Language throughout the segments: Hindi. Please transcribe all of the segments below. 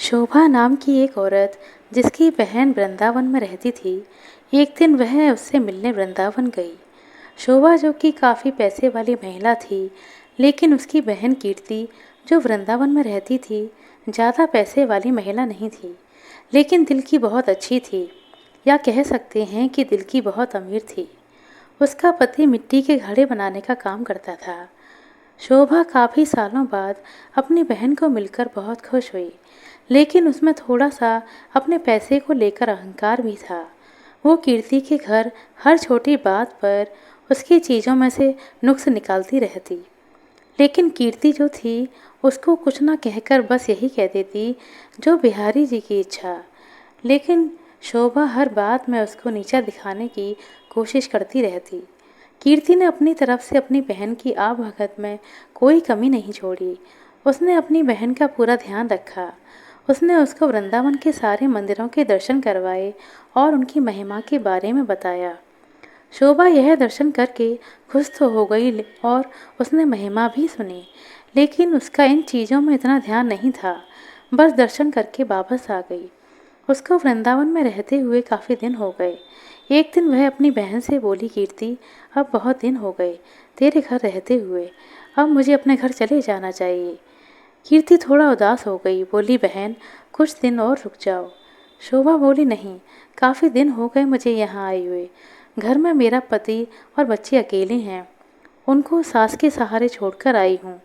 शोभा नाम की एक औरत जिसकी बहन वृंदावन में रहती थी, एक दिन वह उससे मिलने वृंदावन गई। शोभा जो कि काफ़ी पैसे वाली महिला थी, लेकिन उसकी बहन कीर्ति जो वृंदावन में रहती थी, ज़्यादा पैसे वाली महिला नहीं थी, लेकिन दिल की बहुत अच्छी थी, या कह सकते हैं कि दिल की बहुत अमीर थी। उसका पति मिट्टी के घड़े बनाने का काम करता था। शोभा काफ़ी सालों बाद अपनी बहन को मिलकर बहुत खुश हुई, लेकिन उसमें थोड़ा सा अपने पैसे को लेकर अहंकार भी था। वो कीर्ति के घर हर छोटी बात पर उसकी चीज़ों में से नुक्स निकालती रहती, लेकिन कीर्ति जो थी उसको कुछ ना कहकर बस यही कह देती, जो बिहारी जी की इच्छा। लेकिन शोभा हर बात में उसको नीचा दिखाने की कोशिश करती रहती। कीर्ति ने अपनी तरफ से अपनी बहन की आवभगत में कोई कमी नहीं छोड़ी। उसने अपनी बहन का पूरा ध्यान रखा। उसने उसको वृंदावन के सारे मंदिरों के दर्शन करवाए और उनकी महिमा के बारे में बताया। शोभा यह दर्शन करके खुश तो हो गई और उसने महिमा भी सुनी, लेकिन उसका इन चीज़ों में इतना ध्यान नहीं था। बस दर्शन करके वापस आ गई। उसको वृंदावन में रहते हुए काफ़ी दिन हो गए। एक दिन वह अपनी बहन से बोली, कीर्ति, अब बहुत दिन हो गए तेरे घर रहते हुए, अब मुझे अपने घर चले जाना चाहिए। कीर्ति थोड़ा उदास हो गई, बोली, बहन कुछ दिन और रुक जाओ। शोभा बोली, नहीं, काफ़ी दिन हो गए मुझे यहाँ आए हुए। घर में मेरा पति और बच्चे अकेले हैं, उनको सास के सहारे छोड़कर आई हूँ।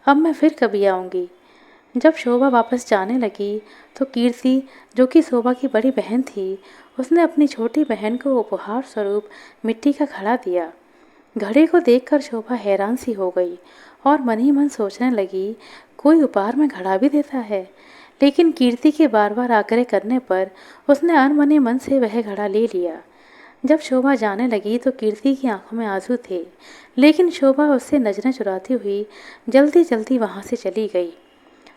अब मैं फिर कभी आऊँगी। जब शोभा वापस जाने लगी तो कीर्ति, जो कि शोभा की बड़ी बहन थी, उसने अपनी छोटी बहन को उपहार स्वरूप मिट्टी का घड़ा दिया। घड़े को देखकर शोभा हैरान सी हो गई और मन ही मन सोचने लगी, कोई उपहार में घड़ा भी देता है। लेकिन कीर्ति के बार बार आग्रह करने पर उसने अनमने मन से वह घड़ा ले लिया। जब शोभा जाने लगी तो कीर्ति की आंखों में आंसू थे, लेकिन शोभा उससे नजरें चुराती हुई जल्दी जल्दी वहाँ से चली गई।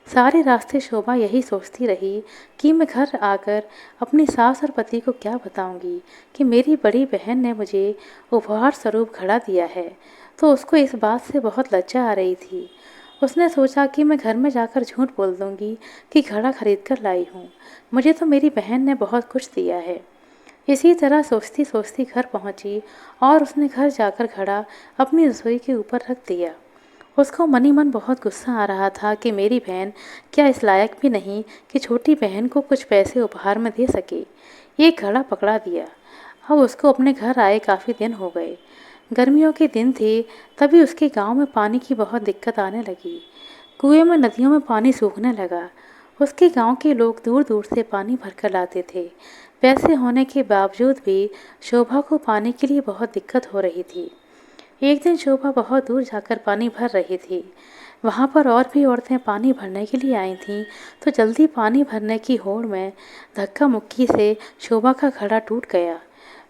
सारे रास्ते शोभा यही सोचती रही कि मैं घर आकर अपनी सास और पति को क्या बताऊंगी कि मेरी बड़ी बहन ने मुझे उपहार स्वरूप घड़ा दिया है। तो उसको इस बात से बहुत लज्जा आ रही थी। उसने सोचा कि मैं घर में जाकर झूठ बोल दूंगी कि घड़ा खरीद कर लाई हूँ, मुझे तो मेरी बहन ने बहुत कुछ दिया है। इसी तरह सोचती सोचती घर पहुँची और उसने घर जाकर घड़ा अपनी रसोई के ऊपर रख दिया। उसको मन ही मन बहुत गुस्सा आ रहा था कि मेरी बहन क्या इस लायक भी नहीं कि छोटी बहन को कुछ पैसे उपहार में दे सके। ये घड़ा पकड़ा दिया। अब उसको अपने घर आए काफ़ी दिन हो गए। गर्मियों के दिन थे, तभी उसके गांव में पानी की बहुत दिक्कत आने लगी। कुएं में नदियों में पानी सूखने लगा। उसके गांव के लोग दूर दूर से पानी भरकर लाते थे। पैसे होने के बावजूद भी शोभा को पानी के लिए बहुत दिक्कत हो रही थी। एक दिन शोभा बहुत दूर जाकर पानी भर रही थी। वहाँ पर और भी औरतें पानी भरने के लिए आई थीं, तो जल्दी पानी भरने की होड़ में धक्का मुक्की से शोभा का घड़ा टूट गया।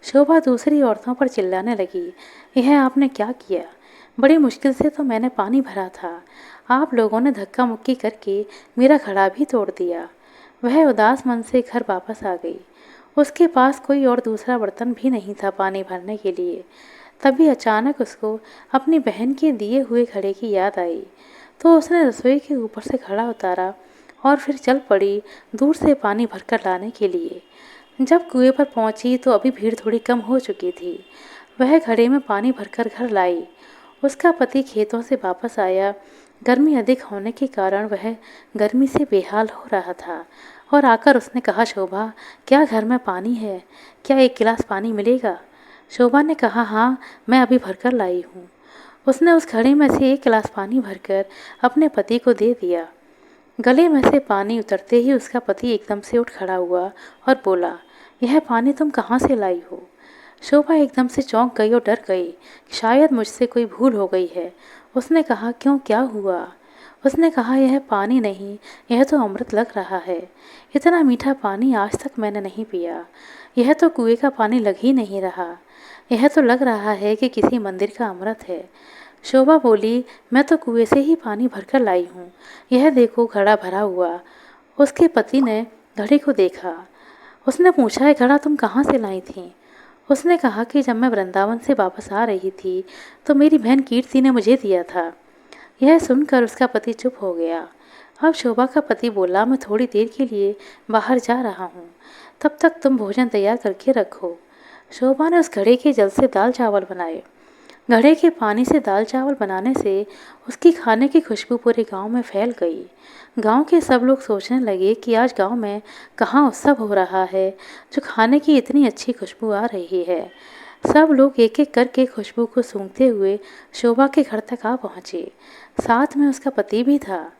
शोभा दूसरी औरतों पर चिल्लाने लगी, यह आपने क्या किया? बड़ी मुश्किल से तो मैंने पानी भरा था, आप लोगों ने धक्का मुक्की करके मेरा घड़ा भी तोड़ दिया। वह उदास मन से घर वापस आ गई। उसके पास कोई और दूसरा बर्तन भी नहीं था पानी भरने के लिए। तभी अचानक उसको अपनी बहन के दिए हुए घड़े की याद आई, तो उसने रसोई के ऊपर से घड़ा उतारा और फिर चल पड़ी दूर से पानी भरकर लाने के लिए। जब कुएं पर पहुंची तो अभी भीड़ थोड़ी कम हो चुकी थी। वह घड़े में पानी भरकर घर लाई। उसका पति खेतों से वापस आया। गर्मी अधिक होने के कारण वह गर्मी से बेहाल हो रहा था और आकर उसने कहा, शोभा, क्या घर में पानी है? क्या एक गिलास पानी मिलेगा? शोभा ने कहा, हाँ, मैं अभी भरकर लाई हूँ। उसने उस घड़े में से एक गिलास पानी भरकर अपने पति को दे दिया। गले में से पानी उतरते ही उसका पति एकदम से उठ खड़ा हुआ और बोला, यह पानी तुम कहाँ से लाई हो? शोभा एकदम से चौंक गई और डर गई, शायद मुझसे कोई भूल हो गई है। उसने कहा, क्यों, क्या हुआ? उसने कहा, यह पानी नहीं, यह तो अमृत लग रहा है। इतना मीठा पानी आज तक मैंने नहीं पिया। यह तो कुएं का पानी लग ही नहीं रहा। यह तो लग रहा है कि किसी मंदिर का अमृत है। शोभा बोली, मैं तो कुएं से ही पानी भरकर लाई हूँ। यह देखो, घड़ा भरा हुआ। उसके पति ने घड़े को देखा। उसने पूछा, ये घड़ा तुम कहाँ से लाई थी? उसने कहा कि जब मैं वृंदावन से वापस आ रही थी तो मेरी बहन कीर्ति ने मुझे दिया था। यह सुनकर उसका पति चुप हो गया। अब शोभा का पति बोला, मैं थोड़ी देर के लिए बाहर जा रहा हूँ, तब तक तुम भोजन तैयार करके रखो। शोभा ने उस घड़े के जल से दाल चावल बनाए। घड़े के पानी से दाल चावल बनाने से उसकी खाने की खुशबू पूरे गांव में फैल गई। गांव के सब लोग सोचने लगे कि आज गांव में कहाँ उत्सव हो रहा है, जो खाने की इतनी अच्छी खुशबू आ रही है। सब लोग एक एक करके खुशबू को सूंघते हुए शोभा के घर तक आ पहुँचे। साथ में उसका पति भी था।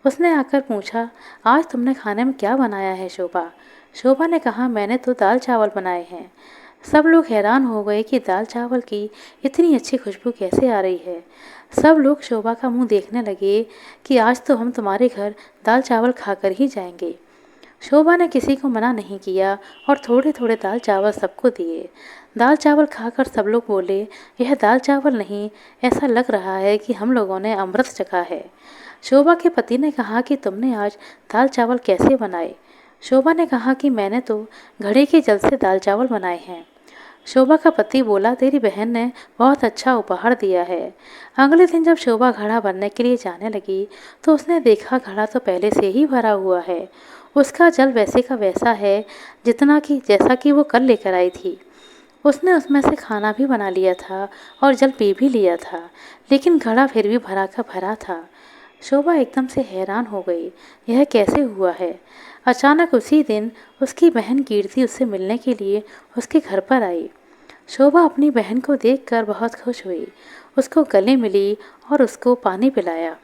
उसने आकर पूछा, आज तुमने खाने में क्या बनाया है शोभा? शोभा ने कहा, मैंने तो दाल चावल बनाए हैं। सब लोग हैरान हो गए कि दाल चावल की इतनी अच्छी खुशबू कैसे आ रही है। सब लोग शोभा का मुंह देखने लगे कि आज तो हम तुम्हारे घर दाल चावल खाकर ही जाएंगे। शोभा ने किसी को मना नहीं किया और थोड़े थोड़े दाल चावल सबको दिए। दाल चावल खाकर सब लोग बोले, यह दाल चावल नहीं, ऐसा लग रहा है कि हम लोगों ने अमृत चखा है। शोभा के पति ने कहा कि तुमने आज दाल चावल कैसे बनाए? शोभा ने कहा कि मैंने तो घड़े के जल से दाल चावल बनाए हैं। शोभा का पति बोला, तेरी बहन ने बहुत अच्छा उपहार दिया है। अगले दिन जब शोभा घड़ा भरने के लिए जाने लगी तो उसने देखा घड़ा तो पहले से ही भरा हुआ है। उसका जल वैसे का वैसा है जैसा कि वो कल लेकर आई थी। उसने उसमें से खाना भी बना लिया था और जल पी भी लिया था, लेकिन घड़ा फिर भी भरा का भरा था। शोभा एकदम से हैरान हो गई, यह कैसे हुआ है? अचानक उसी दिन उसकी बहन कीर्ति उससे मिलने के लिए उसके घर पर आई। शोभा अपनी बहन को देखकर बहुत खुश हुई, उसको गले मिली और उसको पानी पिलाया।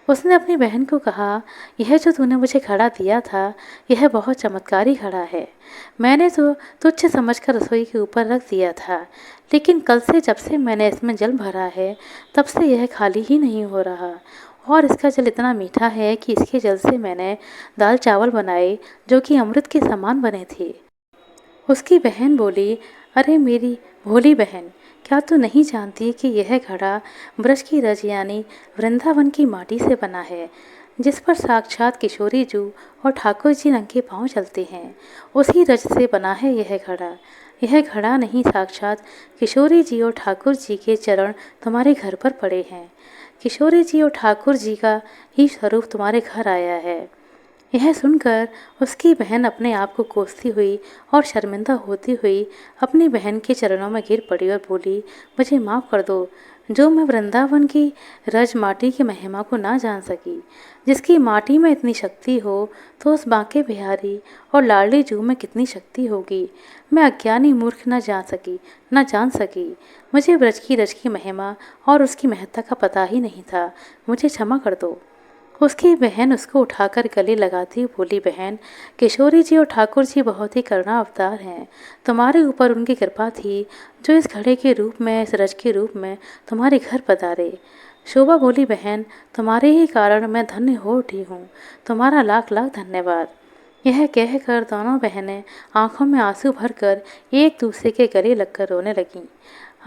उसने अपनी बहन को कहा, यह जो तूने मुझे घड़ा दिया था, यह बहुत चमत्कारी घड़ा है। मैंने तो तुच्छ समझकर रसोई के ऊपर रख दिया था, लेकिन कल से जब से मैंने इसमें जल भरा है, तब से यह खाली ही नहीं हो रहा। और इसका जल इतना मीठा है कि इसके जल से मैंने दाल चावल बनाए, जो कि अमृत के समान बने थे। उसकी बहन बोली, अरे मेरी भोली बहन, क्या तू नहीं जानती कि यह घड़ा ब्रज की रज यानी वृंदावन की माटी से बना है, जिस पर साक्षात किशोरी जू और ठाकुर जी नंगे पाँव चलते हैं। उसी रज से बना है यह घड़ा। यह घड़ा नहीं, साक्षात किशोरी जी और ठाकुर जी के चरण तुम्हारे घर पर पड़े हैं। किशोरी जी और ठाकुर जी का ही स्वरूप तुम्हारे घर आया है। यह सुनकर उसकी बहन अपने आप को कोसती हुई और शर्मिंदा होती हुई अपनी बहन के चरणों में गिर पड़ी और बोली, मुझे माफ़ कर दो, जो मैं वृंदावन की रज माटी की महिमा को ना जान सकी। जिसकी माटी में इतनी शक्ति हो तो उस बांके बिहारी और लाडली जू में कितनी शक्ति होगी। मैं अज्ञानी मूर्ख न जान सकी। मुझे ब्रज की रज की महिमा और उसकी महत्ता का पता ही नहीं था। मुझे क्षमा कर दो। उसकी बहन उसको उठाकर गले लगाती हुई बोली, बहन, किशोरी जी और ठाकुर जी बहुत ही करुणा अवतार हैं। तुम्हारे ऊपर उनकी कृपा थी, जो इस घड़े के रूप में, इस रज के रूप में तुम्हारे घर पधारे। शोभा बोली, बहन, तुम्हारे ही कारण मैं धन्य हो उठी हूँ। तुम्हारा लाख लाख धन्यवाद। यह कहकर दोनों बहनें आंखों में आंसू भरकर एक दूसरे के गले लगकर रोने लगीं।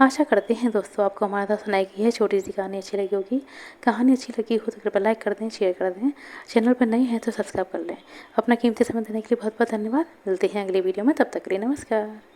आशा करते हैं दोस्तों आपको हमारे साथ सुनाई गई है छोटी सी कहानी अच्छी लगी होगी। कहानी अच्छी लगी हो तो कृपया लाइक कर दें, शेयर कर दें। चैनल पर नए हैं तो सब्सक्राइब कर लें। अपना कीमती समय देने के लिए बहुत बहुत धन्यवाद। मिलते हैं अगली वीडियो में, तब तक के लिए नमस्कार।